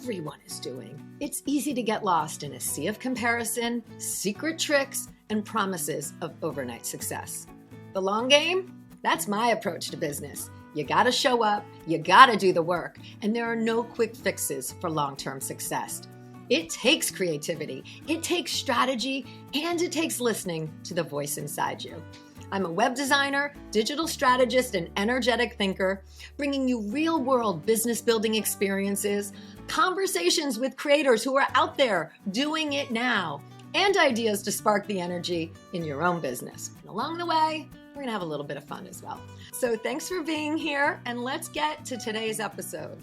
everyone is doing. It's easy to get lost in a sea of comparison, secret tricks, and promises of overnight success. The long game? That's my approach to business. You gotta show up, you gotta do the work, and there are no quick fixes for long-term success. It takes creativity, it takes strategy, and it takes listening to the voice inside you. I'm a web designer, digital strategist, and energetic thinker, bringing you real-world business building experiences, conversations with creators who are out there doing it now, and ideas to spark the energy in your own business. And along the way, we're gonna have a little bit of fun as well. So thanks for being here, and let's get to today's episode.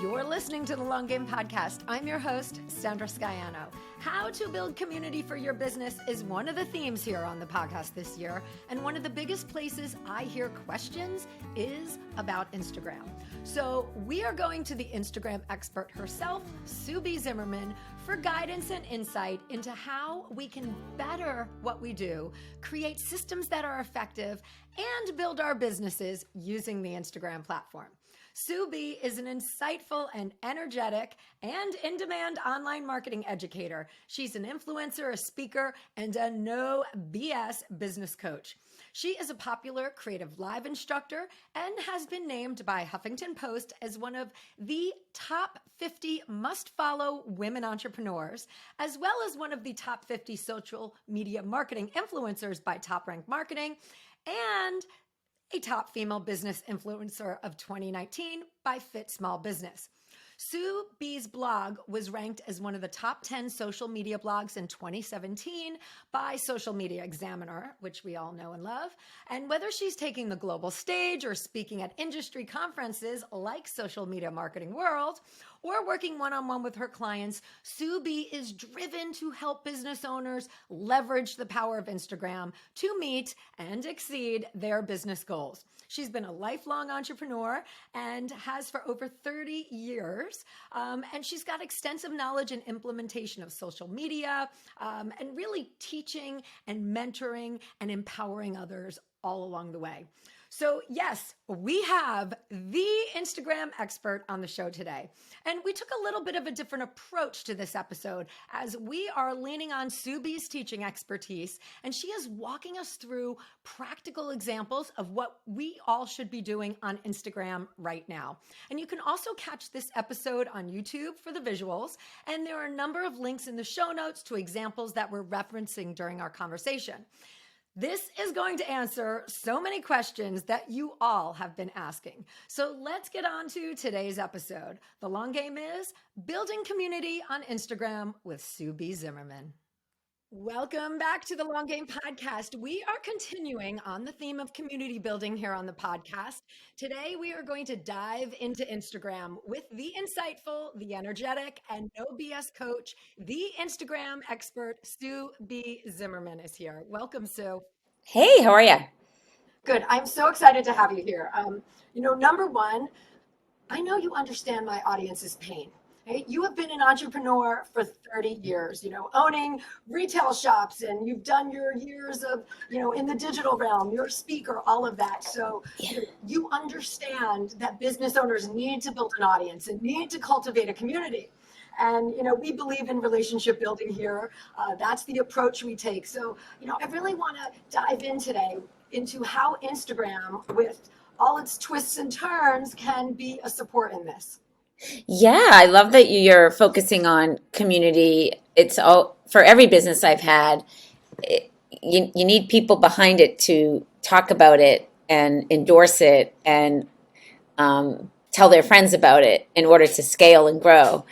You're listening to the Long Game Podcast. I'm your host, Sandra Scaiano. How to build community for your business is one of the themes here on the podcast this year. And one of the biggest places I hear questions is about Instagram. So we are going to the Instagram expert herself, Zimmerman, for guidance and insight into how we can better what we do, create systems that are effective, and build our businesses using the Instagram platform. Sue B is an insightful and energetic and in-demand online marketing educator. She's an influencer, a speaker, and a no BS business coach. She is a popular creative live instructor and has been named by Huffington Post as one of the top 50 must-follow women entrepreneurs, as well as one of the top 50 social media marketing influencers by Top Rank Marketing, and a top female business influencer of 2019 by Fit Small Business. Sue B's blog was ranked as one of the top 10 social media blogs in 2017 by Social Media Examiner, which we all know and love. And whether she's taking the global stage or speaking at industry conferences like Social Media Marketing World, or working one-on-one with her clients, Sue B is driven to help business owners leverage the power of Instagram to meet and exceed their business goals. She's been a lifelong entrepreneur and has for over 30 years. And she's got extensive knowledge and implementation of social media, and really teaching and mentoring and empowering others all along the way. So yes, we have the Instagram expert on the show today. And we took a little bit of a different approach to this episode as we are leaning on Sue B's teaching expertise, and she is walking us through practical examples of what we all should be doing on Instagram right now. And you can also catch this episode on YouTube for the visuals, and there are a number of links in the show notes to examples that we're referencing during our conversation. This is going to answer so many questions that you all have been asking. So let's get on to today's episode. The long game is building community on Instagram with Sue B. Zimmerman. Welcome back to the Long Game Podcast. We are continuing on the theme of community building here on the podcast. Today, we are going to dive into Instagram with the insightful, the energetic, and no BS coach, the Instagram expert, Sue B. Zimmerman is here. Welcome, Sue. Hey, how are you? Good. I'm so excited to have you here. Number one, I know you understand my audience's pain. Right? You have been an entrepreneur for 30 years, owning retail shops, and you've done your years of, in the digital realm, you're a speaker, all of that. So you understand that business owners need to build an audience and need to cultivate a community. And, we believe in relationship building here. That's the approach we take. So, I really want to dive in today into how Instagram, with all its twists and turns, can be a support in this. Yeah, I love that you're focusing on community. It's all for every business I've had. You need people behind it to talk about it and endorse it and tell their friends about it in order to scale and grow.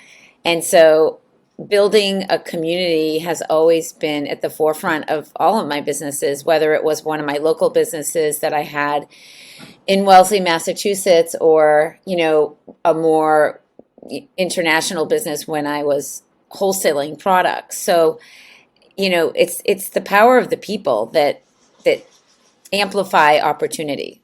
And so building a community has always been at the forefront of all of my businesses, whether it was one of my local businesses that I had in Wellesley, Massachusetts, or, a more international business when I was wholesaling products. So, it's the power of the people that amplify opportunity.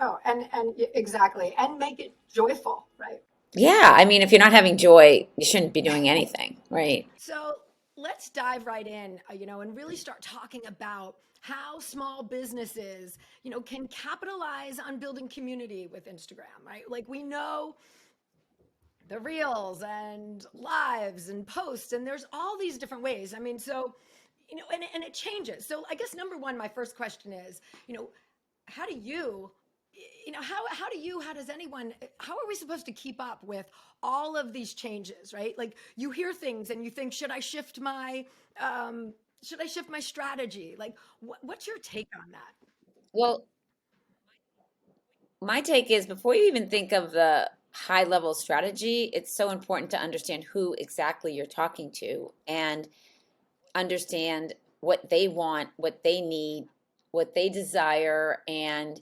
Oh, and exactly. And make it joyful, right? Yeah. I mean, if you're not having joy, you shouldn't be doing anything, right? So let's dive right in, and really start talking about how small businesses, can capitalize on building community with Instagram, right? Like we know the reels and lives and posts, and there's all these different ways. I mean, so, and it changes. So I guess number one, my first question is, how do you, how does anyone, how are we supposed to keep up with all of these changes, right? Like you hear things and you think, should I shift my strategy? Like, what's your take on that? Well, my take is before you even think of the high level strategy, it's so important to understand who exactly you're talking to and understand what they want, what they need, what they desire, and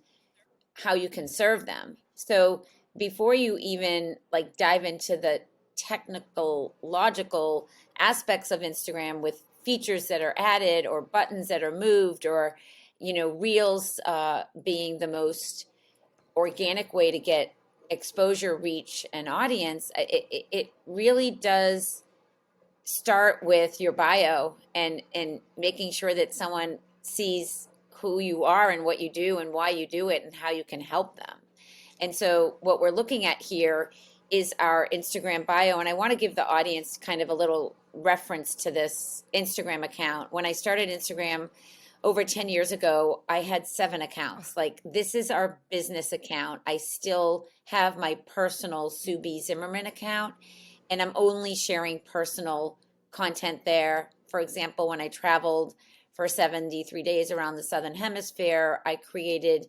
how you can serve them. So before you even like dive into the technical, logical aspects of Instagram with features that are added or buttons that are moved or reels being the most organic way to get exposure, reach, and audience, it really does start with your bio and making sure that someone sees who you are and what you do and why you do it and how you can help them. And so what we're looking at here is our Instagram bio. And I want to give the audience kind of a little reference to this Instagram account. When I started Instagram over 10 years ago, I had 7 accounts. Like this is our business account. I still have my personal Sue B. Zimmerman account, and I'm only sharing personal content there. For example, when I traveled for 73 days around the Southern Hemisphere, I created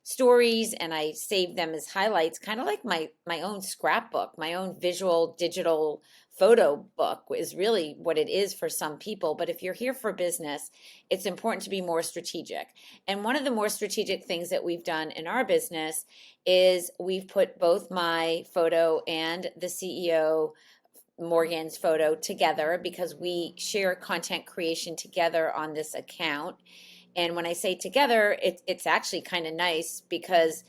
stories and I saved them as highlights, kind of like my own scrapbook, my own visual digital photo book is really what it is for some people. But if you're here for business, it's important to be more strategic. And one of the more strategic things that we've done in our business is we've put both my photo and the CEO Morgan's photo together because we share content creation together on this account. And when I say together, it's actually kind of nice because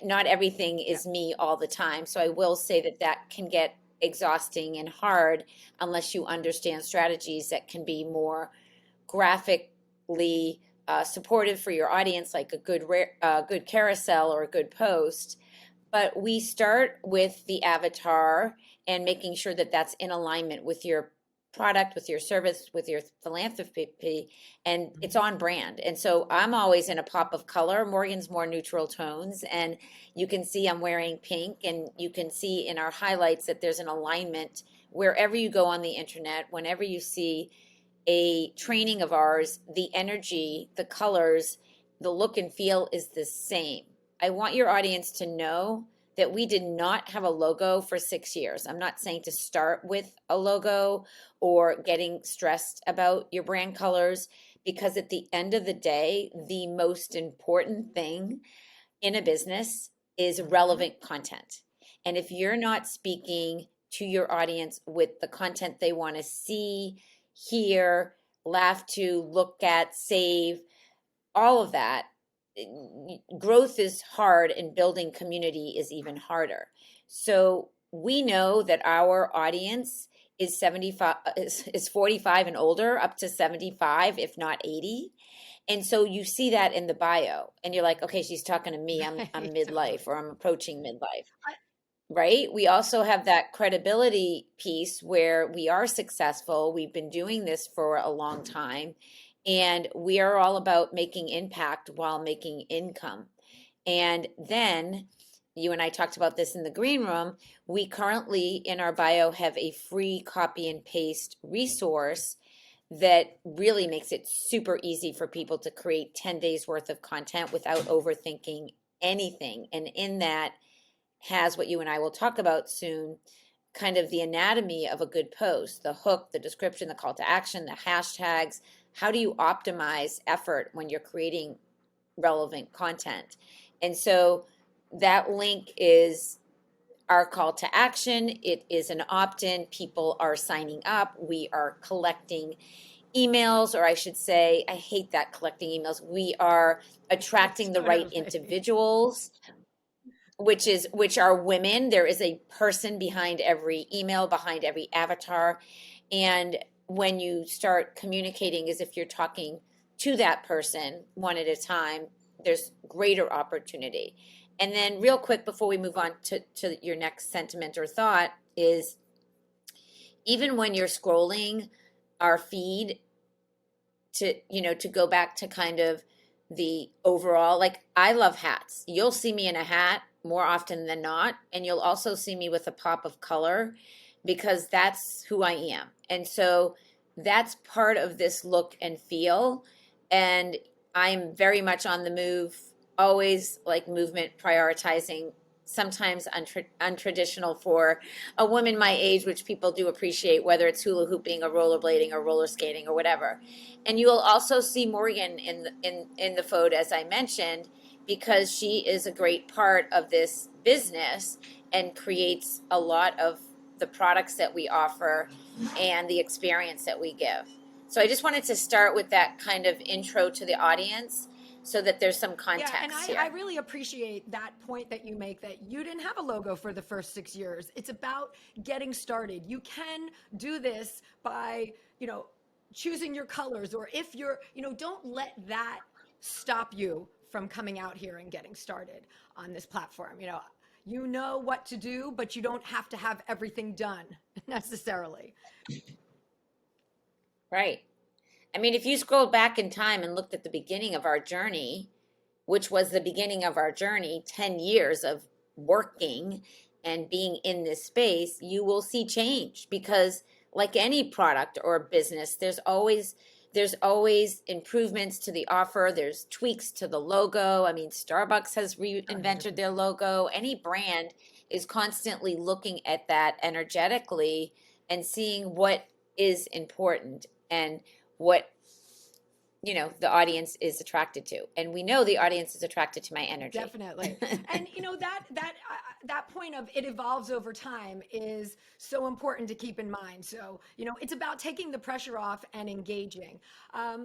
not everything is me all the time. So I will say that that can get exhausting and hard unless you understand strategies that can be more graphically supportive for your audience, like a good carousel or a good post. But we start with the avatar and making sure that that's in alignment with your product, with your service, with your philanthropy, and it's on brand. And so I'm always in a pop of color. Morgan's more neutral tones, and you can see I'm wearing pink, and you can see in our highlights that there's an alignment wherever you go on the internet, whenever you see a training of ours, the energy, the colors, the look and feel is the same. I want your audience to know that we did not have a logo for 6 years. I'm not saying to start with a logo or getting stressed about your brand colors, because at the end of the day, the most important thing in a business is Mhm. relevant content. And if you're not speaking to your audience with the content they want to see, hear, laugh to, look at, save, all of that, growth is hard and building community is even harder. So we know that our audience is 75 is 45 and older, up to 75 if not 80. And so you see that in the bio and you're like, okay, she's talking to me. I'm Right, midlife totally. or I'm approaching midlife. I, Right? We also have that credibility piece where we are successful. We've been doing this for a long time, and we are all about making impact while making income. And then you and I talked about this in the green room. We currently in our bio have a free copy and paste resource that really makes it super easy for people to create 10 days worth of content without overthinking anything. And in that, has what you and I will talk about soon, kind of the anatomy of a good post, the hook, the description, the call to action, the hashtags. How do you optimize effort when you're creating relevant content? And so that link is our call to action. It is an opt in. People are signing up. We are collecting emails, or I should say, I hate that collecting emails. We are attracting the right totally. individuals, which are women. There is a person behind every email, behind every avatar. And when you start communicating as if you're talking to that person one at a time, there's greater opportunity. And then, real quick, before we move on to your next sentiment or thought, is even when you're scrolling our feed, to go back to kind of the overall, like, I love hats. You'll see me in a hat more often than not, and you'll also see me with a pop of color because that's who I am. And so that's part of this look and feel. And I'm very much on the move, always like movement, prioritizing, sometimes untraditional for a woman my age, which people do appreciate, whether it's hula hooping or rollerblading or roller skating or whatever. And you will also see Morgan in the photo, as I mentioned, because she is a great part of this business and creates a lot of the products that we offer and the experience that we give. So I just wanted to start with that kind of intro to the audience so that there's some context Yeah, and here. I really appreciate that point that you make, that you didn't have a logo for the first 6 years. It's about getting started. You can do this by, choosing your colors, or if you're, don't let that stop you from coming out here and getting started on this platform. You know what to do, but you don't have to have everything done necessarily. Right. I mean, if you scrolled back in time and looked at the beginning of our journey, which was the beginning of our journey, 10 years of working and being in this space, you will see change because, like any product or business, there's always improvements to the offer, there's tweaks to the logo. I mean, Starbucks has reinvented their logo. Any brand is constantly looking at that energetically and seeing what is important and what the audience is attracted to, and we know the audience is attracted to my energy. Definitely. And that point of it evolves over time is so important to keep in mind. So, it's about taking the pressure off and engaging. But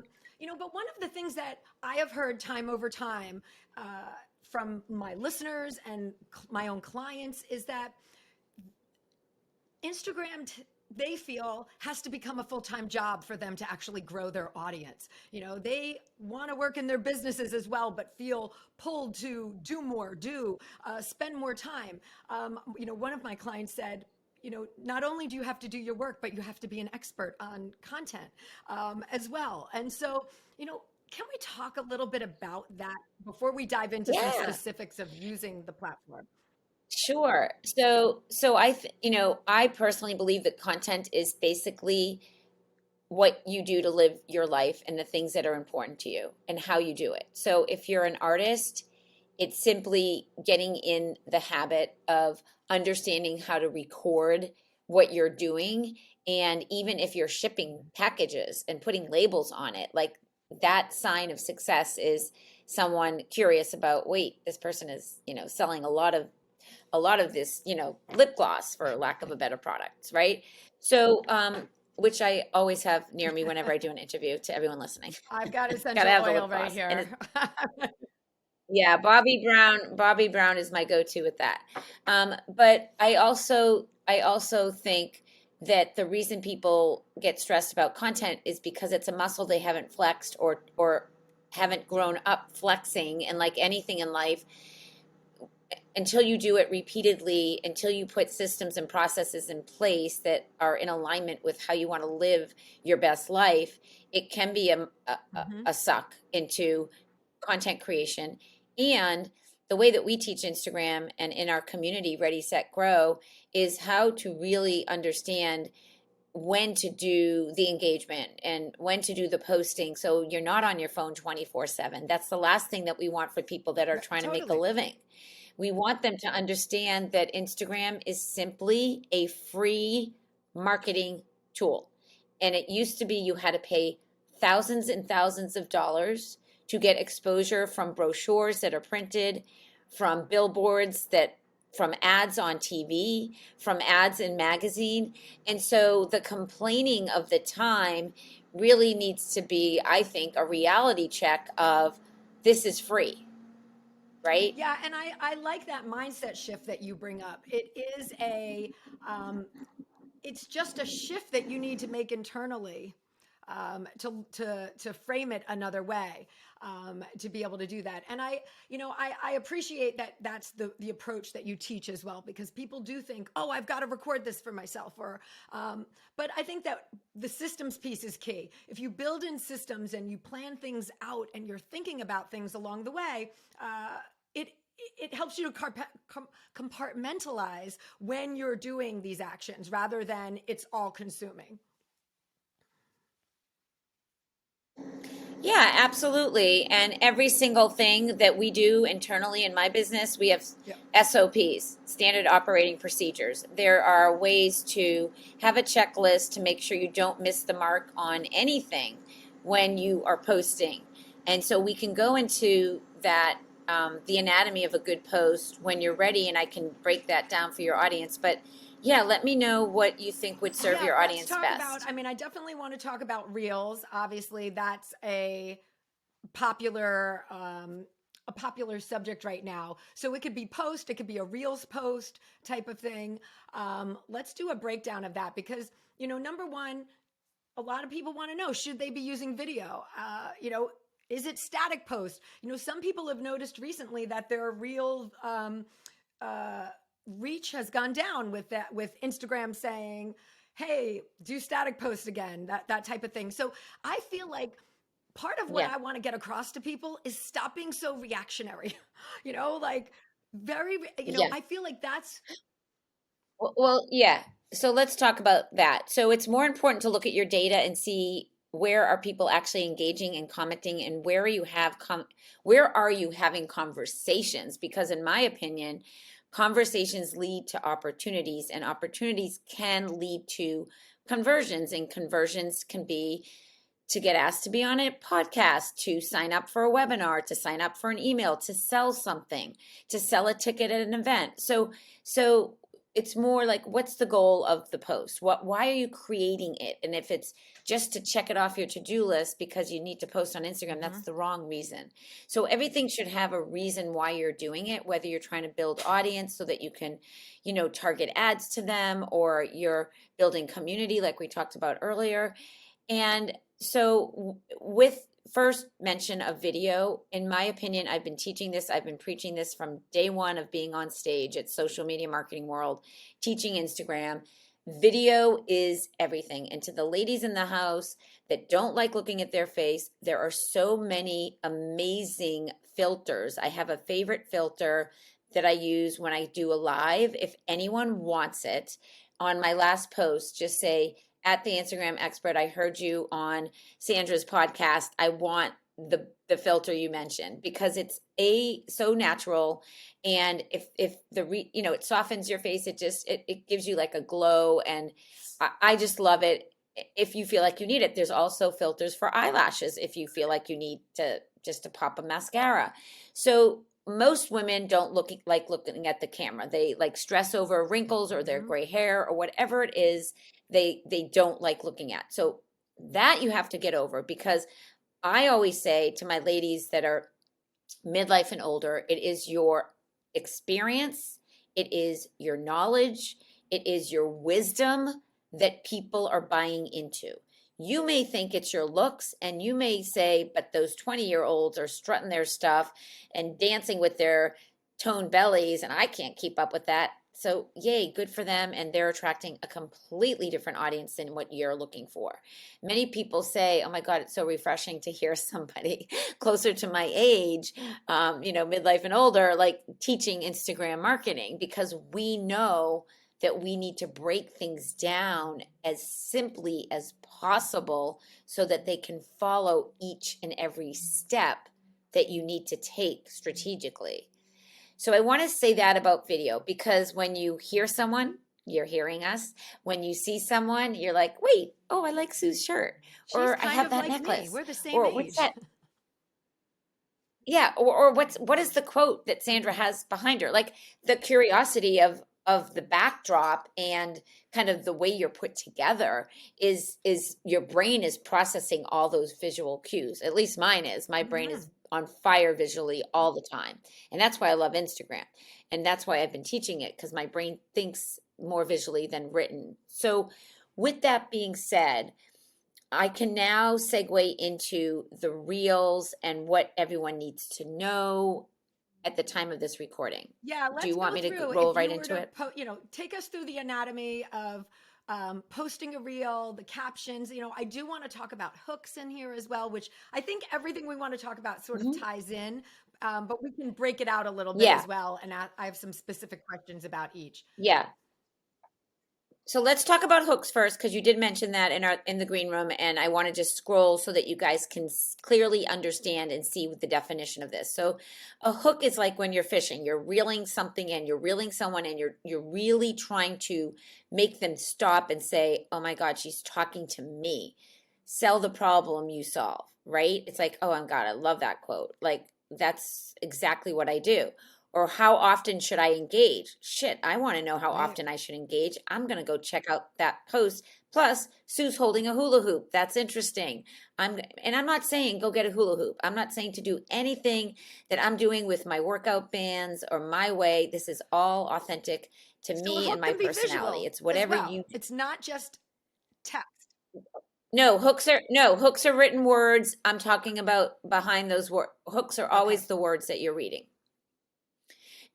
one of the things that I have heard time over time from my listeners and my own clients is that Instagram, they feel, has to become a full-time job for them to actually grow their audience. They want to work in their businesses as well, but feel pulled to do more, spend more time. One of my clients said, not only do you have to do your work, but you have to be an expert on content as well. And so, can we talk a little bit about that before we dive into some Yeah. specifics of using the platform? Sure. I personally believe that content is basically what you do to live your life and the things that are important to you and how you do it. So if you're an artist, it's simply getting in the habit of understanding how to record what you're doing. And even if you're shipping packages and putting labels on it, like, that sign of success is someone curious about, wait, this person is, selling a lot of this, lip gloss, for lack of a better product, right? So, which I always have near me whenever I do an interview, to everyone listening. I've got Gotta essential have the oil lip right gloss. And here. yeah, Bobbi Brown is my go-to with that. But I also think that the reason people get stressed about content is because it's a muscle they haven't flexed or haven't grown up flexing. And like anything in life, until you do it repeatedly, until you put systems and processes in place that are in alignment with how you want to live your best life, it can be a suck into content creation. And the way that we teach Instagram and in our community, Ready, Set, Grow, is how to really understand when to do the engagement and when to do the posting so you're not on your phone 24/7. That's the last thing that we want for people that are trying to make a Totally. living. We want them to understand that Instagram is simply a free marketing tool. And it used to be you had to pay thousands and thousands of dollars to get exposure from brochures that are printed, from billboards, from ads on TV, from ads in magazine. And so the complaining of the time really needs to be, I think, a reality check of, this is free, right? Yeah, and I like that mindset shift that you bring up. Um, it's just a shift that you need to make internally, to frame it another way, to be able to do that. And I appreciate that that's the approach that you teach as well, because people do think, oh, I've got to record this for myself, but I think that the systems piece is key. If you build in systems and you plan things out and you're thinking about things along the way, it it helps you to compartmentalize when you're doing these actions rather than it's all consuming. Yeah, absolutely. And every single thing that we do internally in my business, we have Yeah. SOPs, standard operating procedures. There are ways to have a checklist to make sure you don't miss the mark on anything when you are posting. And so we can go into that, the anatomy of a good post when you're ready, and I can break that down for your audience. But yeah, let me know what you think would serve Yeah, your let's audience talk about, best. I mean, I definitely want to talk about reels. Obviously, that's popular a popular subject right now. So it could be post, it could be a reels post type of thing. Let's do a breakdown of that because, number one, a lot of people want to know, should they be using video? Is it static post? Some people have noticed recently that their real uh, reach has gone down with that, with Instagram saying, hey, do static posts again, that type of thing. So I feel like part of what Yeah. I want to get across to people is stop being so reactionary. Like very, Yeah. I feel like that's Well, yeah. So let's talk about that. So it's more important to look at your data and see where are people actually engaging and commenting, and where are you having conversations? Because in my opinion, conversations lead to opportunities, and opportunities can lead to conversions, and conversions can be to get asked to be on a podcast, to sign up for a webinar, to sign up for an email, to sell something, to sell a ticket at an event. So it's more like, what's the goal of the post? Why are you creating it? And if it's just to check it off your to-do list because you need to post on Instagram, that's Mhm. the wrong reason. So everything should have a reason why you're doing it, whether you're trying to build audience so that you can, target ads to them, or you're building community like we talked about earlier. And so, with first mention of video, in my opinion, I've been teaching this, I've been preaching this from day one of being on stage at Social Media Marketing World, teaching Instagram. Video is everything. And to the ladies in the house that don't like looking at their face, there are so many amazing filters. I have a favorite filter that I use when I do a live. If anyone wants it, on my last post, just say, at the Instagram expert, I heard you on Sandra's podcast. I want the filter you mentioned because it's so natural, and if it softens your face, it gives you like a glow, and I just love it. If you feel like you need it, there's also filters for eyelashes if you feel like you need to just to pop a mascara. So most women don't like looking at the camera. They like stress over wrinkles or their Mhm. gray hair or whatever it is they don't like looking at. So that you have to get over, because I always say to my ladies that are midlife and older, it is your experience, it is your knowledge, it is your wisdom that people are buying into. You may think it's your looks, and you may say, but those 20-year-olds are strutting their stuff and dancing with their toned bellies, and I can't keep up with that. So, yay, good for them. And they're attracting a completely different audience than what you're looking for. Many people say, oh my God, it's so refreshing to hear somebody closer to my age, midlife and older, like teaching Instagram marketing, because we know that we need to break things down as simply as possible so that they can follow each and every step that you need to take strategically. So I want to say that about video, because when you hear someone, you're hearing us. When you see someone, you're like, wait, oh, I like Sue's shirt, She's or I kind have of that like me. necklace, We're the same or what's age. that? Yeah, or what is the quote that Sandra has behind her? Like the curiosity of the backdrop and kind of the way you're put together is your brain is processing all those visual cues. At least mine is. My brain is Mhm. on fire visually all the time. And that's why I love Instagram. And that's why I've been teaching it, because my brain thinks more visually than written. So with that being said, I can now segue into the reels and what everyone needs to know at the time of this recording. Yeah, Do let's you want go me to through. roll If right you were into to, it? take us through the anatomy of posting a reel, the captions. I do want to talk about hooks in here as well, which I think everything we want to talk about sort of Mhm. ties in, but we can break it out a little bit Yeah, as well. And I have some specific questions about each. yeah. So let's talk about hooks first, because you did mention that in the green room, and I want to just scroll so that you guys can clearly understand and see the definition of this. So a hook is like when you're fishing, you're reeling something in, you're reeling someone, and you're really trying to make them stop and say, "Oh my God, she's talking to me." Sell the problem you solve, right? It's like, "Oh my God, I love that quote." Like that's exactly what I do. Or how often should I engage? Shit, I want to know how Right. often I should engage. I'm going to go check out that post. Plus, Sue's holding a hula hoop. That's interesting. I'm not saying go get a hula hoop. I'm not saying to do anything that I'm doing with my workout bands or my way. This is all authentic to So a me and hook my can be personality. visual It's as whatever well. you. It's not just text. No, hooks are written words. I'm talking about behind those words. Hooks are Okay. always the words that you're reading.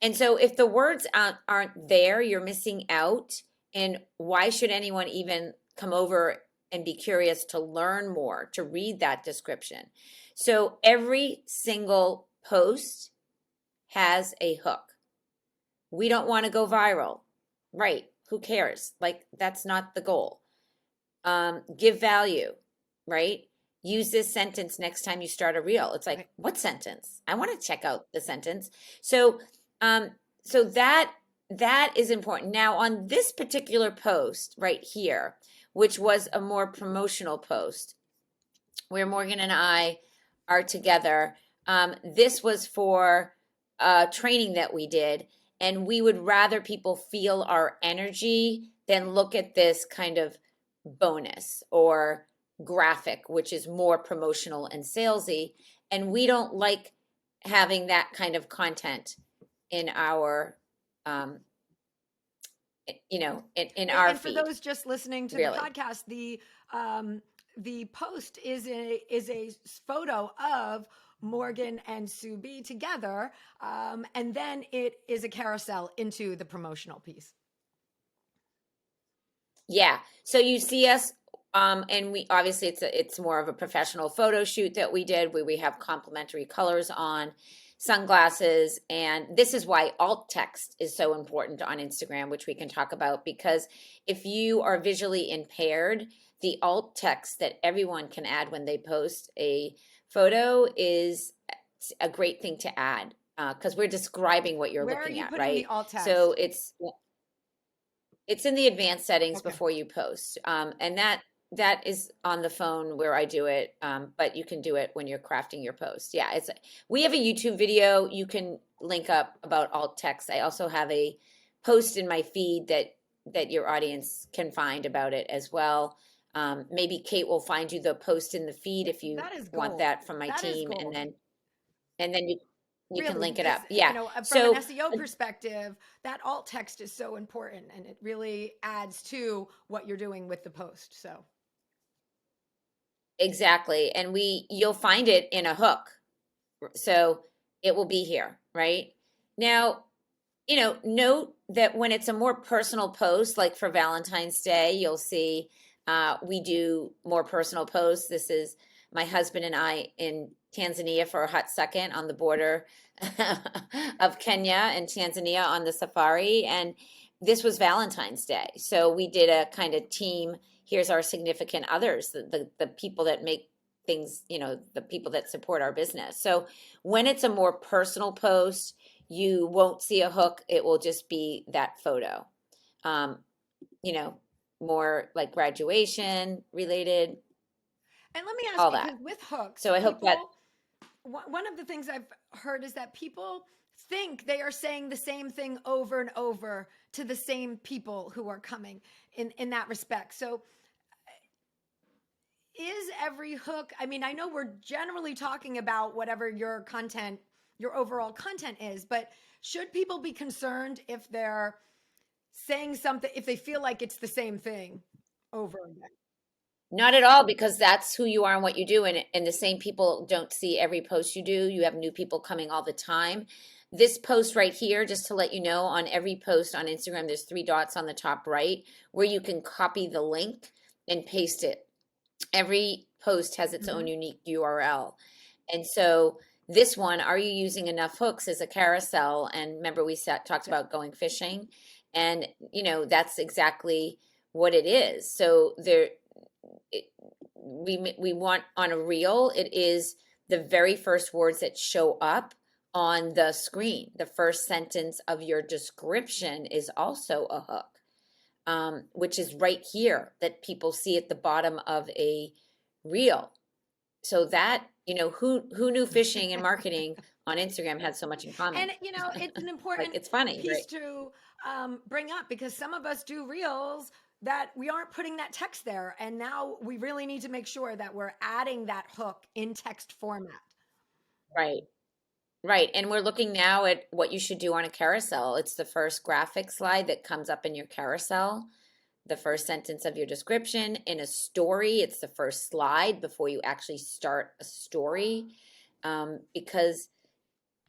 And so if the words aren't there, you're missing out. And why should anyone even come over and be curious to learn more, to read that description? So every single post has a hook. We don't want to go viral. Right. Who cares? Like, that's not the goal. Give value, right? Use this sentence next time you start a reel. It's like, Right. what sentence? I want to check out the sentence. So, um, so that is important. Now, on this particular post right here, which was a more promotional post, where Morgan and I are together, this was for training that we did, and we would rather people feel our energy than look at this kind of bonus or graphic, which is more promotional and salesy. And we don't like having that kind of content in our, um, in our And for feed, those just listening to the really. podcast, the post is a photo of Morgan and Sue B together, and then it is a carousel into the promotional piece. Yeah. So you see us, and we obviously it's more of a professional photo shoot that we did where we have complementary colors on, sunglasses, and this is why alt text is so important on Instagram, which we can talk about, because if you are visually impaired, the alt text that everyone can add when they post a photo is a great thing to add, because we're describing what you're Where are looking you at, putting the right? alt So text? it's in the advanced settings Okay. before you post, and that is on the phone where I do it. But you can do it when you're crafting your post. Yeah, it's we have a YouTube video you can link up about alt text. I also have a post in my feed that your audience can find about it as well. Maybe Kate will find you the post in the feed if you That is want gold. that from my That is team, gold. and then you can Really, link it because up. Yeah. from an So SEO perspective, that alt text is so important, and it really adds to what you're doing with the post. So exactly, and you'll find it in a hook. So it will be here, right? Now, note that when it's a more personal post, like for Valentine's Day, you'll see we do more personal posts. This is my husband and I in Tanzania for a hot second on the border of Kenya and Tanzania on the safari. And this was Valentine's Day. So we did a kind of team. Here's our significant others, the people that make things, the people that support our business. So when it's a more personal post, you won't see a hook. It will just be that photo. Um, you know, More like graduation related, and let me ask all you, because that. with hooks, So I hope that people, one of the things I've heard is that people think they are saying the same thing over and over to the same people who are coming in that respect. So is every hook, I mean, I know we're generally talking about whatever your overall content is, but should people be concerned if they're saying something if they feel like it's the same thing over again. Not at all, because that's who you are and what you do. And the same people don't see every post you do. You have new people coming all the time. This post right here, just to let you know, on every post on Instagram, there's three dots on the top right where you can copy the link and paste it. Every post has its own Mhm. unique URL. And so this one, are you using enough hooks, is a carousel. And remember, we talked Yep. about going fishing. And, that's exactly what it is. So it, we want on a reel, it is the very first words that show up on the screen. The first sentence of your description is also a hook, which is right here that people see at the bottom of a reel. So that, who knew fishing and marketing on Instagram had so much in common? And it's an Like, important it's funny, piece right? to bring up because some of us do reels that we aren't putting that text there, and now we really need to make sure that we're adding that hook in text format. Right. Right. And we're looking now at what you should do on a carousel. It's the first graphic slide that comes up in your carousel, the first sentence of your description. In a story, it's the first slide before you actually start a story. Because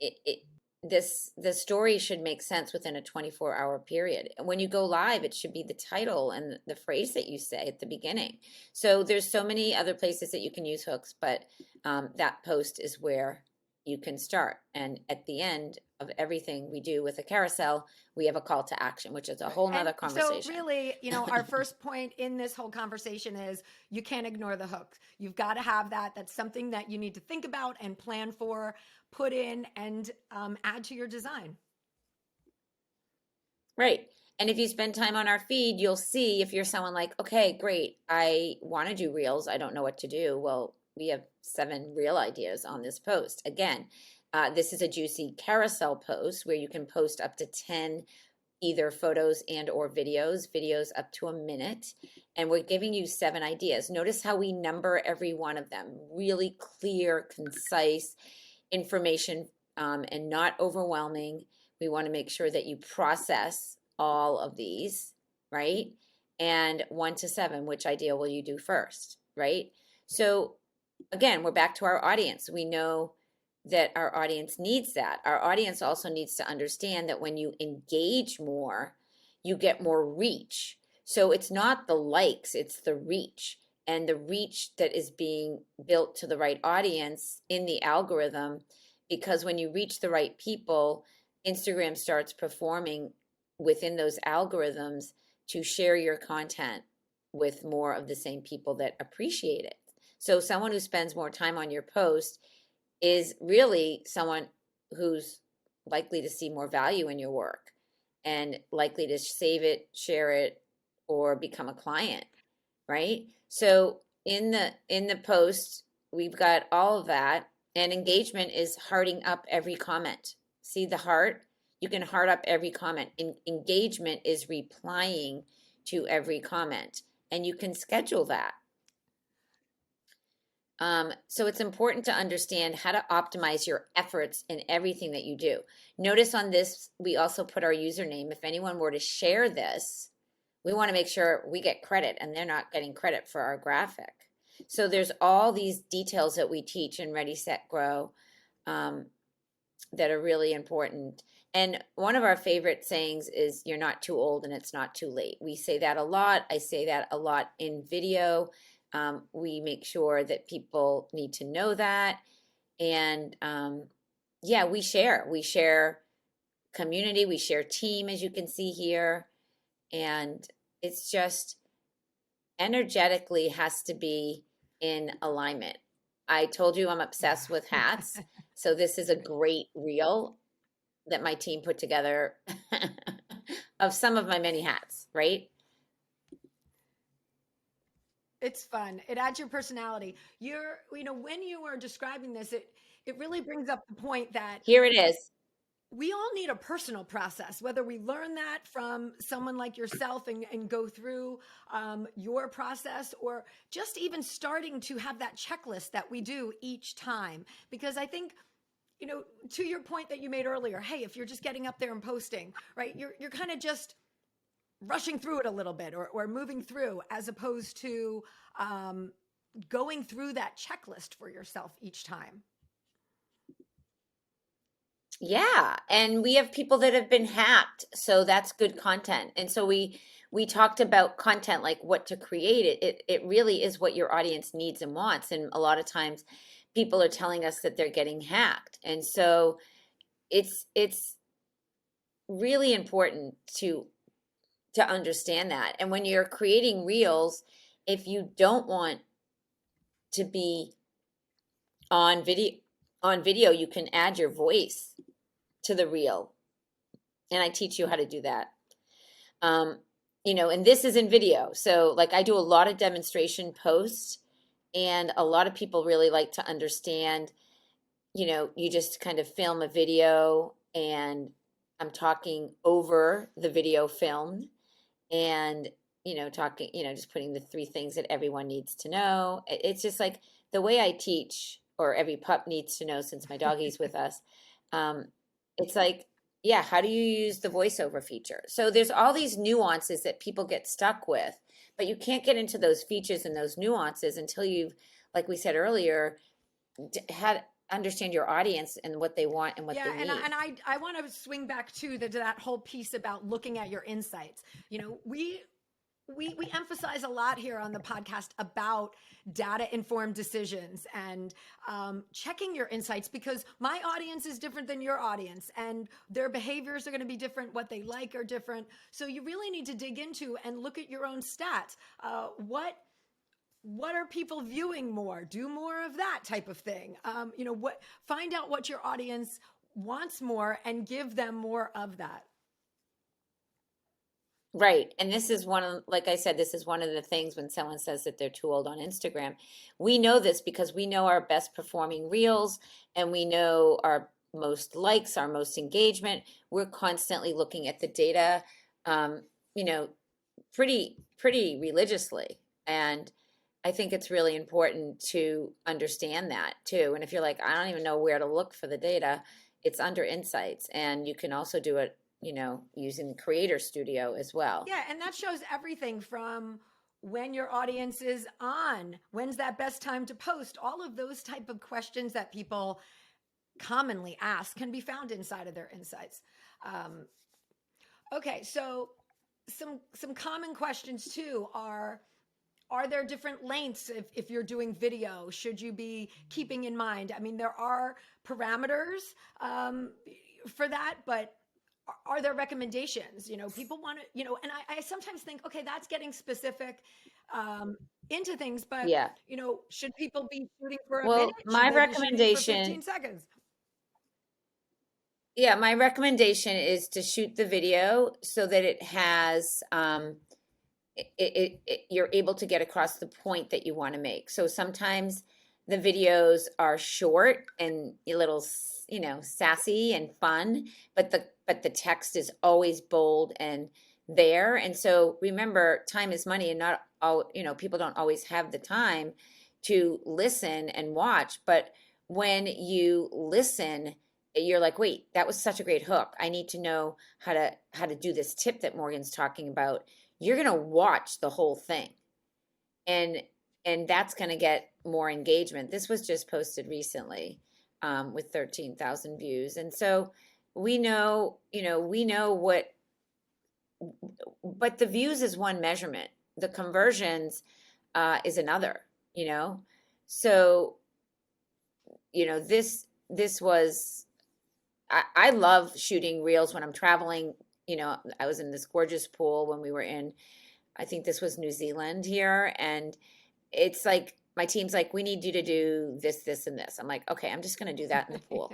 it the story should make sense within a 24-hour period. And when you go live, it should be the title and the phrase that you say at the beginning. So there's so many other places that you can use hooks, but that post is where you can start. And at the end of everything we do with a carousel, we have a call to action, which is a whole And nother so, conversation. really, our first point in this whole conversation is you can't ignore the hook. You've got to have that. That's something that you need to think about and plan for, put in, and add to your design. Right. And if you spend time on our feed, you'll see if you're someone like, okay, great, I want to do reels, I don't know what to do. Well, we have 7 reel ideas on this post. Again, this is a juicy carousel post where you can post up to 10 either photos and or videos up to a minute. And we're giving you 7 ideas. Notice how we number every one of them. Really clear, concise information, and not overwhelming. We want to make sure that you process all of these, right? And 1 to 7, which idea will you do first, right? So again, we're back to our audience. We know that our audience needs that. Our audience also needs to understand that when you engage more, you get more reach. So it's not the likes, it's the reach. And the reach that is being built to the right audience in the algorithm, because when you reach the right people, Instagram starts performing within those algorithms to share your content with more of the same people that appreciate it. So someone who spends more time on your post is really someone who's likely to see more value in your work and likely to save it, share it, or become a client, right? So in the post, we've got all of that, and engagement is hearting up every comment. See the heart? You can heart up every comment. Engagement is replying to every comment, and you can schedule that. So it's important to understand how to optimize your efforts in everything that you do. Notice on this, we also put our username. If anyone were to share this, we want to make sure we get credit and they're not getting credit for our graphic. So there's all these details that we teach in Ready, Set, Grow, that are really important. And one of our favorite sayings is, you're not too old and it's not too late. We say that a lot. I say that a lot in video. We make sure that people need to know that. And yeah, we share. We share community, we share team, as you can see here. And it's just energetically has to be in alignment. I told you I'm obsessed with hats. So this is a great reel that my team put together of some of my many hats, right? It's fun. It adds your personality. When you are describing this, it really brings up the point that Here it is. we all need a personal process, whether we learn that from someone like yourself and go through your process, or just even starting to have that checklist that we do each time. Because I think, to your point that you made earlier, hey, if you're just getting up there and posting, right, you're kind of just rushing through it a little bit, or moving through, as opposed to going through that checklist for yourself each time. Yeah, and we have people that have been hacked, so that's good content. And so we talked about content, like what to create. It really is what your audience needs and wants. And a lot of times people are telling us that they're getting hacked. And so it's really important to understand that. And when you're creating reels, if you don't want to be on video, you can add your voice to the reel. And I teach you how to do that. Um, and this is in video. So like I do a lot of demonstration posts, and a lot of people really like to understand, you just kind of film a video and I'm talking over the video filmed, and talking, just putting the three things that everyone needs to know. It's just like the way I teach, or every pup needs to know since my doggy's with us. um, it's like, yeah, how do you use the voiceover feature? So there's all these nuances that people get stuck with, but you can't get into those features and those nuances until you've, like we said earlier, had understand your audience and what they want and what Yeah, they need. I want to swing back to that whole piece about looking at your insights. We emphasize a lot here on the podcast about data informed decisions, and checking your insights, because my audience is different than your audience, and their behaviors are going to be different. What they like are different. So you really need to dig into and look at your own stats. What are people viewing more? Do more of that type of thing. Find out what your audience wants more and give them more of that. Right. And this is like I said, this is one of the things when someone says that they're too old on Instagram. We know this because we know our best performing reels, and we know our most likes, our most engagement. We're constantly looking at the data, um, you know, pretty religiously. And I think it's really important to understand that too. And if you're like, I don't even know where to look for the data, it's under insights. And you can also do it, using the Creator Studio as well. Yeah, and that shows everything from when your audience is on, when's that best time to post. All of those type of questions that people commonly ask can be found inside of their insights. Okay, so some common questions too are there different lengths if you're doing video? Should you be keeping in mind? I mean, there are parameters for that, but are there recommendations? People want to, and I sometimes think, okay, that's getting specific into things, but, Yeah. should people be shooting for a minute? Well, Should my they be shooting for recommendation, 15 seconds? yeah, my recommendation is to shoot the video so that it has, you're able to get across the point that you want to make. So sometimes the videos are short and a little, sassy and fun, but the text is always bold and there. And so remember, time is money, and not all, people don't always have the time to listen and watch. But when you listen, you're like, wait, that was such a great hook. I need to know how to do this tip that Morgan's talking about. You're going to watch the whole thing, and that's going to get more engagement. This was just posted recently, with 13,000 views. And so we know what, but the views is one measurement. The conversions is another, so this was, I love shooting reels when I'm traveling. I was in this gorgeous pool when we were in, I think this was New Zealand here. And it's like, my team's like, we need you to do this, this, and this. I'm like, okay, I'm just going to do that in the pool.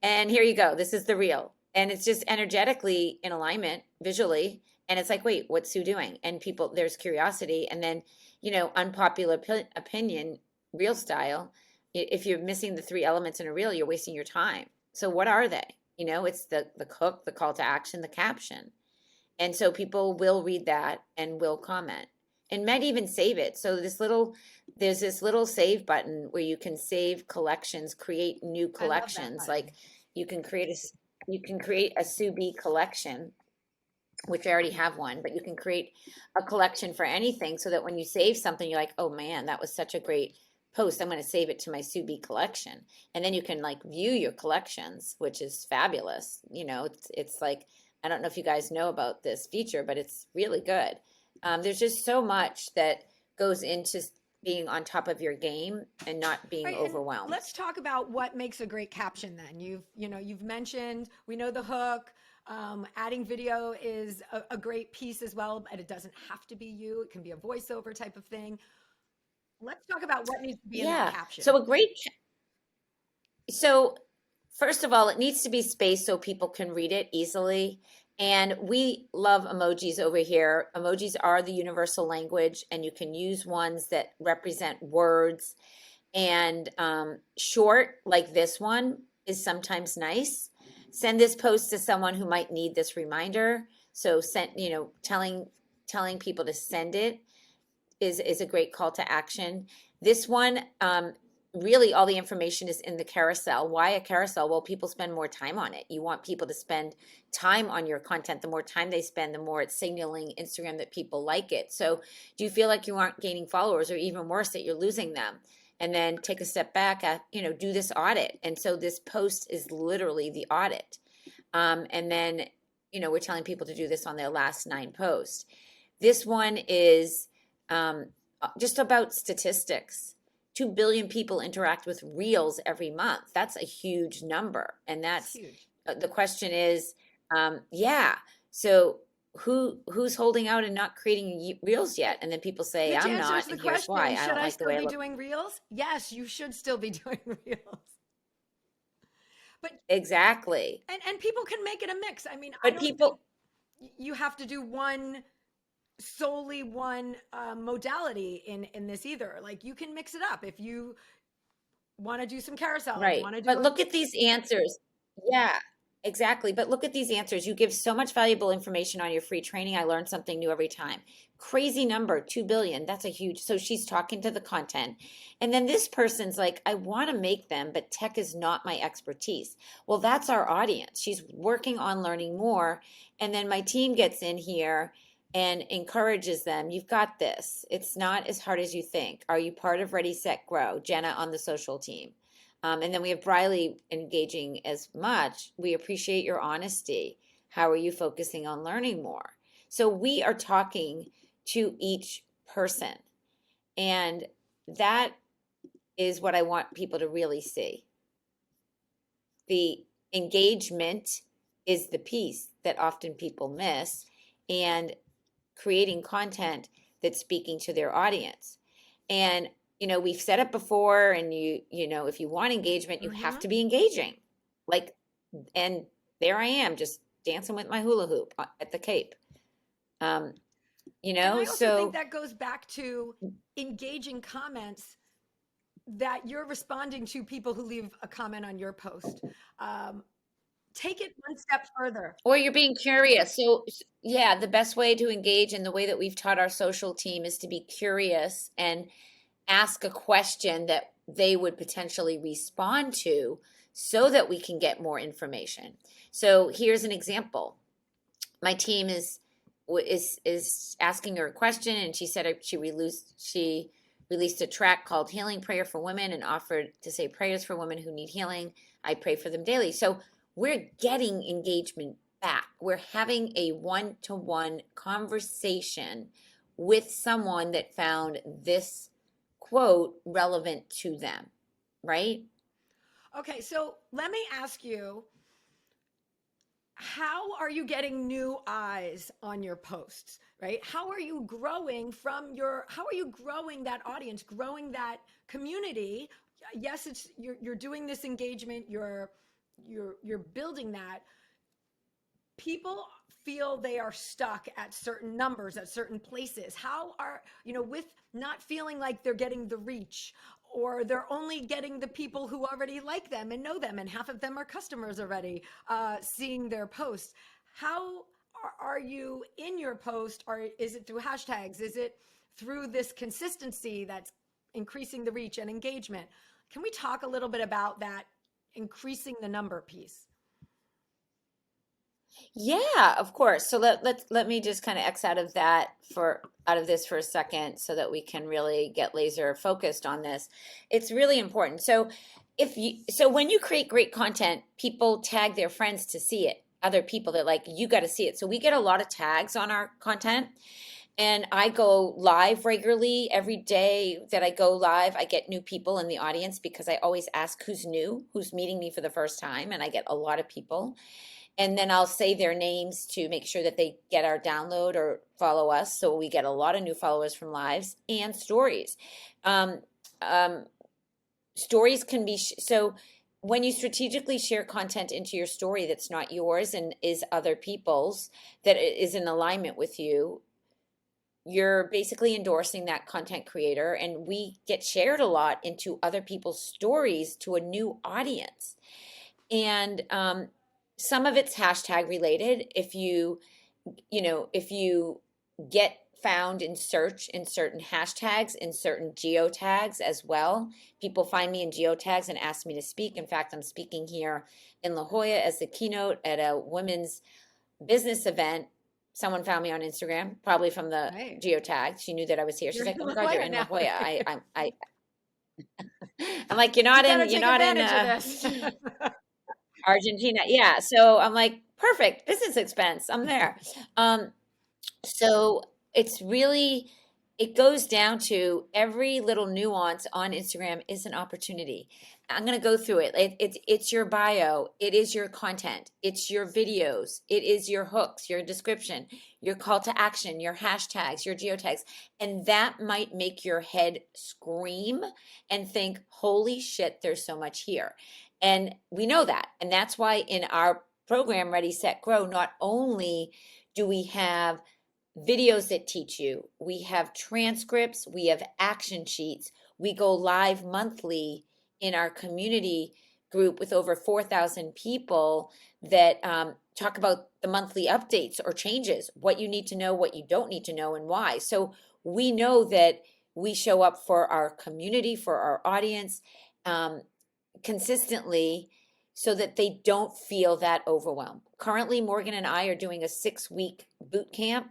And here you go. This is the reel. And it's just energetically in alignment visually. And it's like, wait, what's Sue doing? And people, there's curiosity. And then, unpopular opinion, reel style. If you're missing the three elements in a reel, you're wasting your time. So what are they? It's the hook, the call to action, the caption. And so people will read that and will comment and might even save it. So there's this little save button where you can save collections, create new collections. Like you can create a Sue B collection, which I already have one, but you can create a collection for anything so that when you save something, you're like, oh man, that was such a great post. I'm going to save it to my Subi collection. And then you can like view your collections, which is fabulous. It's like, I don't know if you guys know about this feature, but it's really good. There's just so much that goes into being on top of your game and not being Right, and overwhelmed. let's talk about what makes a great caption then. You've mentioned, we know the hook. Adding video is a great piece as well, and it doesn't have to be you. It can be a voiceover type of thing. Let's talk about what needs to be in that Yeah. caption. So first of all, it needs to be spaced so people can read it easily. And we love emojis over here. Emojis are the universal language, and you can use ones that represent words. And short, like this one, is sometimes nice. Send this post to someone who might need this reminder. So telling people to send it is a great call to action. This one, really all the information is in the carousel. Why a carousel? Well, people spend more time on it. You want people to spend time on your content. The more time they spend, the more it's signaling Instagram that people like it. So do you feel like you aren't gaining followers, or even worse, that you're losing them? And then take a step back, do this audit. And so this post is literally the audit. And then, we're telling people to do this on their last 9 posts. This one is just about statistics. 2 billion people interact with Reels every month. That's a huge number. And that's huge. The question is, yeah. So who's holding out and not creating Reels yet? And then people say, Which I'm answers not, the and here's question, why. I should don't I like the still way I be look. doing Reels? Yes, you should still be doing Reels. But Exactly. and people can make it a mix. I mean, I But don't think people, you have to do solely one modality in this either. Like, you can mix it up if you want to do some carousels, right. want to do But a look at these answers. Yeah, exactly. But look at these answers. You give so much valuable information on your free training. I learn something new every time. Crazy number, 2 billion. That's a huge. So she's talking to the content. And then this person's like, I want to make them, but tech is not my expertise. Well, that's our audience. She's working on learning more. And then my team gets in here and encourages them. You've got this. It's not as hard as you think. Are you part of Ready, Set, Grow? Jenna on the social team. And then we have Briley engaging as much. We appreciate your honesty. How are you focusing on learning more? So we are talking to each person. And that is what I want people to really see. The engagement is the piece that often people miss, and creating content that's speaking to their audience. And we've said it before, and if you want engagement, you have to be engaging. Like, and there I am, just dancing with my hula hoop at the Cape. And I also think So that goes back to engaging comments that you're responding to people who leave a comment on your post. Take it one step further. or you're being curious. So yeah, the best way to engage, and the way that we've taught our social team, is to be curious and ask a question that they would potentially respond to, so that we can get more information. So here's an example. My team is asking her a question, and she said she released a track called Healing Prayer for Women, and offered to say prayers for women who need healing. I pray for them daily. So we're getting engagement back. We're having a one-to-one conversation with someone that found this quote relevant to them, right? Okay, so let me ask you, how are you getting new eyes on your posts, right? How are you growing that audience, growing that community? Yes, you're doing this engagement, you're building that. People feel they are stuck at certain numbers, at certain places. How are, with not feeling like they're getting the reach, or they're only getting the people who already like them and know them, and half of them are customers already, seeing their posts. How are you in your post? Or is it through hashtags? Is it through this consistency that's increasing the reach and engagement? Can we talk a little bit about that increasing the number piece? Yeah, of course. So let me just kind of X out of this for a second so that we can really get laser focused on this. It's really important. So when you create great content, people tag their friends to see it. Other people that like you got to see it. So we get a lot of tags on our content. And I go live regularly. Every day that I go live, I get new people in the audience because I always ask who's new, who's meeting me for the first time, and I get a lot of people. And then I'll say their names to make sure that they get our download or follow us. So we get a lot of new followers from lives and stories. Um, um, Stories can be so when you strategically share content into your story that's not yours and is other people's, that is in alignment with you, you're basically endorsing that content creator, and we get shared a lot into other people's stories to a new audience. And some of it's hashtag related. If you get found in search in certain hashtags, in certain geotags as well, people find me in geotags and ask me to speak. In fact, I'm speaking here in La Jolla as the keynote at a women's business event. Someone found me on Instagram, probably from the Right. geotag. She knew that I was here. You're She's in like, "Oh my La God, you're Jolla in La now. Jolla." I'm like, You got to you're take not in advantage of this. Argentina. Yeah. So I'm like, perfect business expense. I'm there. Um, so it's really, it goes down to every little nuance on Instagram is an opportunity. I'm going to go through it. It's your bio. It is your content. It's your videos. It is your hooks, your description, your call to action, your hashtags, your geotags. And that might make your head scream and think, holy shit, there's so much here. And we know that. And that's why in our program, Ready, Set, Grow, not only do we have videos that teach you, we have transcripts, we have action sheets, we go live monthly in our community group with over 4,000 people that talk about the monthly updates or changes, what you need to know, what you don't need to know, and why. So we know that we show up for our community, for our audience, um, consistently so that they don't feel that overwhelmed. Currently, Morgan and I are doing a 6-week boot camp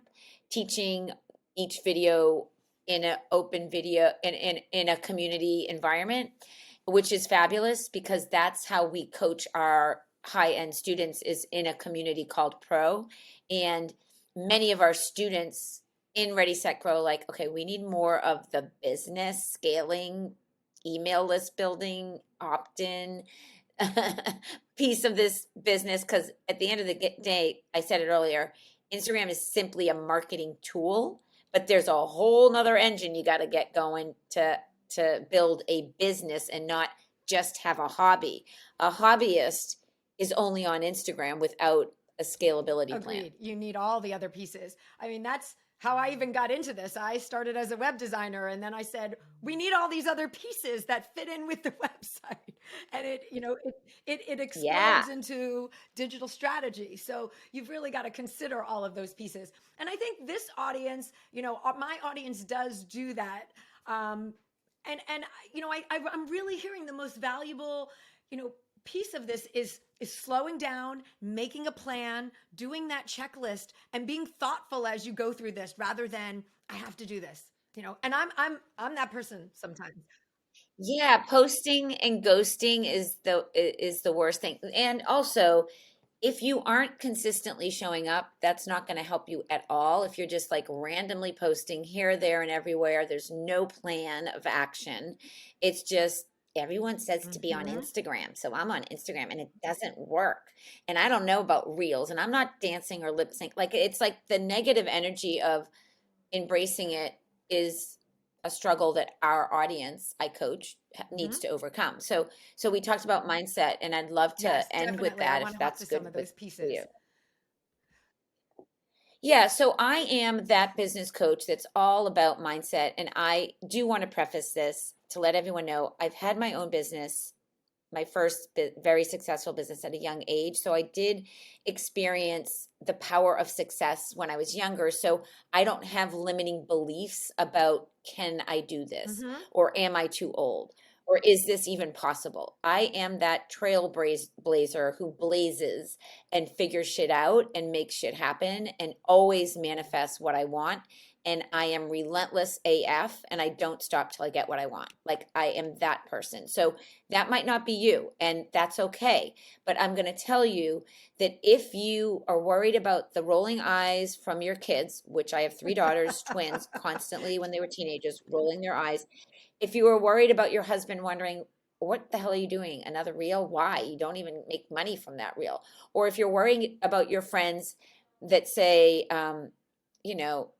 teaching each video in an open video in a community environment, which is fabulous because that's how we coach our high-end students is in a community called Pro. And many of our students in Ready Set Grow like, okay, we need more of the business scaling, email list building, opt-in piece of this business, because at the end of the day, I said it earlier, Instagram is simply a marketing tool, but there's a whole nother engine you got to get going to build a business and not just have a hobby. A hobbyist is only on Instagram without a scalability plan. Agreed. You need all the other pieces. I mean, that's how I even got into this. I started as a web designer and then I said, we need all these other pieces that fit in with the website. And it Yeah. explodes into digital strategy. So you've really got to consider all of those pieces. And I think this audience, my audience does do that. And I'm really hearing the most valuable, piece of this is slowing down, making a plan, doing that checklist, and being thoughtful as you go through this, rather than I have to do this. And I'm that person sometimes. Yeah, posting and ghosting is the worst thing. And also, if you aren't consistently showing up, that's not going to help you at all. If you're just like randomly posting here, there, and everywhere, there's no plan of action. It's just everyone says to be on Mm-hmm. Instagram. So I'm on Instagram and it doesn't work. And I don't know about reels and I'm not dancing or lip sync. Like it's like the negative energy of embracing it is a struggle that our audience I coach Mm-hmm. needs to overcome. So we talked about mindset, and I'd love Yes, to end with definitely. I that want if to hop that's to some good of with those for you. pieces. Yeah, so I am that business coach that's all about mindset, and I do want to preface this to let everyone know I've had my own business, my first very successful business at a young age. So I did experience the power of success when I was younger. So I don't have limiting beliefs about can I do this Mm-hmm. or am I too old or is this even possible? I am that trailblazer who blazes and figures shit out and makes shit happen and always manifests what I want. And I am relentless AF and I don't stop till I get what I want. Like I am that person. So that might not be you, and that's okay. But I'm going to tell you that if you are worried about the rolling eyes from your kids, which I have three daughters, twins, constantly when they were teenagers, rolling their eyes, if you were worried about your husband wondering, what the hell are you doing? Another reel? Why? You don't even make money from that reel. Or if you're worrying about your friends that say, you know,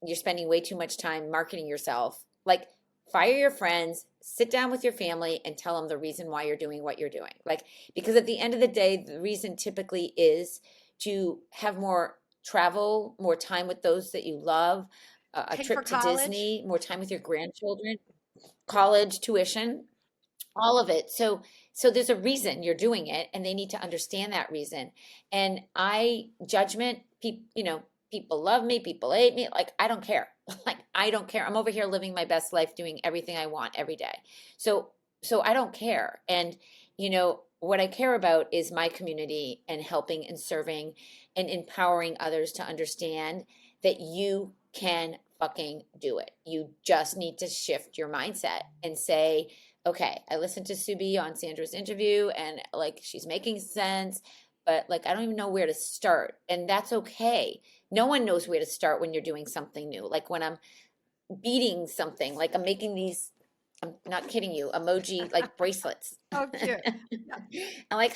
you're spending way too much time marketing yourself, like fire your friends, sit down with your family and tell them the reason why you're doing what you're doing. Like, because at the end of the day, the reason typically is to have more travel, more time with those that you love, a Pay for trip to college. Disney, more time with your grandchildren, college tuition, all of it. So there's a reason you're doing it and they need to understand that reason. And I judgment people, people love me, people hate me, like I don't care. Like I don't care. I'm over here living my best life doing everything I want every day. So I don't care. And what I care about is my community and helping and serving and empowering others to understand that you can fucking do it. You just need to shift your mindset and say, okay, I listened to Subi on Sandra's interview and like she's making sense, but like I don't even know where to start. And that's okay. No one knows where to start when you're doing something new. Like when I'm beating something, like I'm making these, I'm not kidding you, emoji like bracelets. Oh, cute. Yeah. And like,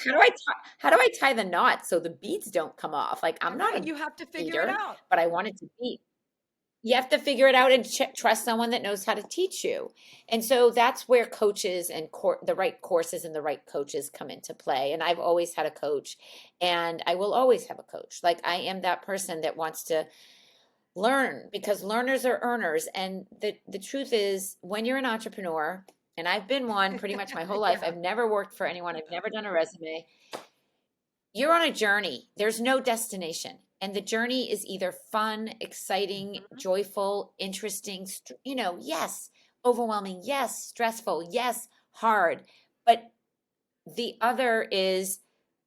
how do I tie the knot so the beads don't come off? Like I'm not Right. a You have to figure it beater, out. but I wanted to beat. You have to figure it out and trust someone that knows how to teach you. And so that's where coaches and the right courses and the right coaches come into play. And I've always had a coach and I will always have a coach. Like I am that person that wants to learn because learners are earners. And the truth is when you're an entrepreneur, and I've been one pretty much my whole life, Yeah. I've never worked for anyone. I've never done a resume. You're on a journey. There's no destination. And the journey is either fun, exciting, Mhm. joyful, interesting, yes, overwhelming, yes, stressful, yes, hard. But the other is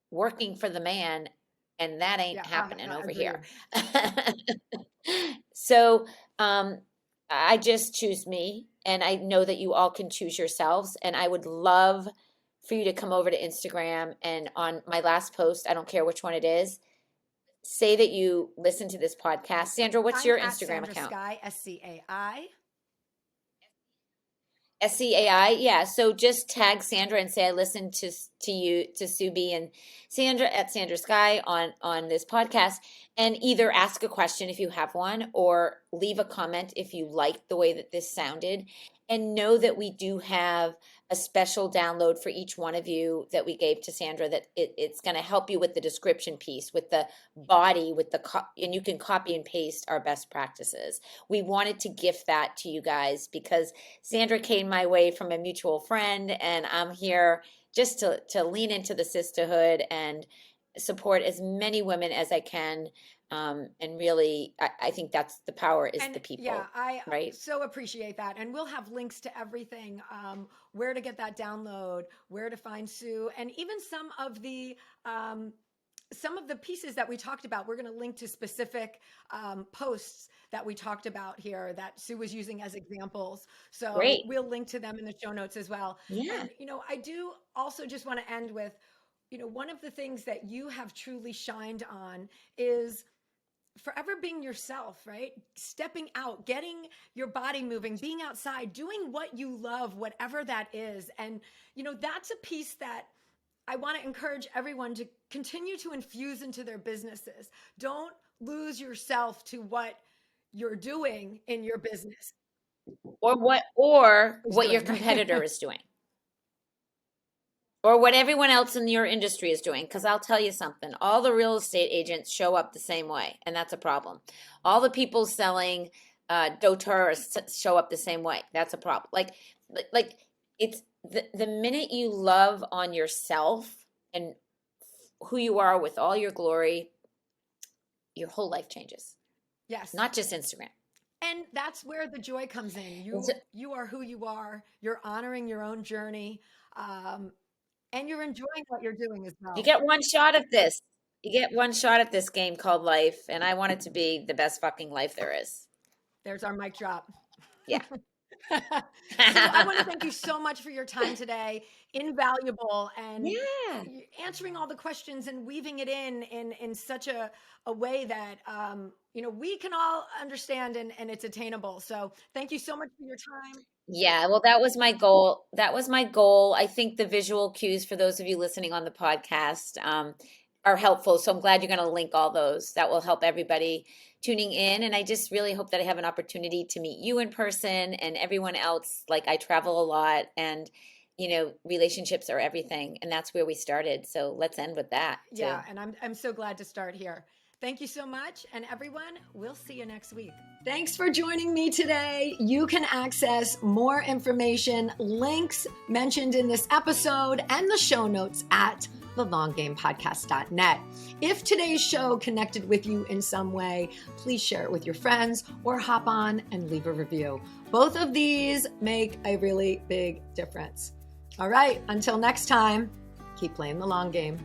working for the man, and that ain't Yeah. happening over here. Agreed. So I just choose me, and I know that you all can choose yourselves. And I would love for you to come over to Instagram and on my last post, I don't care which one it is, say that you listen to this podcast. Sandra, what's I'm your at Instagram Sandra account? Sky, SCAI. SCAI, yeah. So just tag Sandra and say I listened to you to Subi and Sandra at Sandra Sky on this podcast, and either ask a question if you have one, or leave a comment if you liked the way that this sounded. And know that we do have a special download for each one of you that we gave to Sandra. That it's going to help you with the description piece, with the body, with and you can copy and paste our best practices. We wanted to gift that to you guys because Sandra came my way from a mutual friend, and I'm here just to lean into the sisterhood and support as many women as I can. And really, I think that's the power is And the yeah, people, I right? so appreciate that. And we'll have links to everything, where to get that download, where to find Sue, and even um, some of the pieces that we talked about. We're going to link to specific posts that we talked about here that Sue was using as examples. So Great. we'll link to them in the show notes as well. Yeah. And I do also just want to end with, one of the things that you have truly shined on is forever being yourself, right? Stepping out, getting your body moving, being outside, doing what you love, whatever that is. And, that's a piece that I want to encourage everyone to continue to infuse into their businesses. Don't lose yourself to what you're doing in your business. Or what your Doing, competitor right? is doing. Or what everyone else in your industry is doing. Because I'll tell you something, all the real estate agents show up the same way, and that's a problem. All the people selling doTERRA show up the same way. That's a problem. Like it's the minute you love on yourself and who you are with all your glory, your whole life changes. Yes. Not just Instagram. And that's where the joy comes in. You are who you are. You're honoring your own journey, and you're enjoying what you're doing as You well. get one shot at this. You get one shot at this game called life, and I want it to be the best fucking life there is. There's our mic drop. Yeah. So I want to thank you so much for your time today. Invaluable, and Yeah. answering all the questions and weaving it in such a way that we can all understand, and it's attainable. So thank you so much for your time. Yeah, well, that was my goal. That was my goal. I think the visual cues for those of you listening on the podcast are helpful. So I'm glad you're going to link all those. That will help everybody tuning in. And I just really hope that I have an opportunity to meet you in person and everyone else. Like, I travel a lot, and relationships are everything. And that's where we started. So let's end with that too. Yeah, and I'm so glad to start here. Thank you so much. And everyone, we'll see you next week. Thanks for joining me today. You can access more information, links mentioned in this episode, and the show notes at thelonggamepodcast.net. If today's show connected with you in some way, please share it with your friends or hop on and leave a review. Both of these make a really big difference. All right, until next time, keep playing the long game.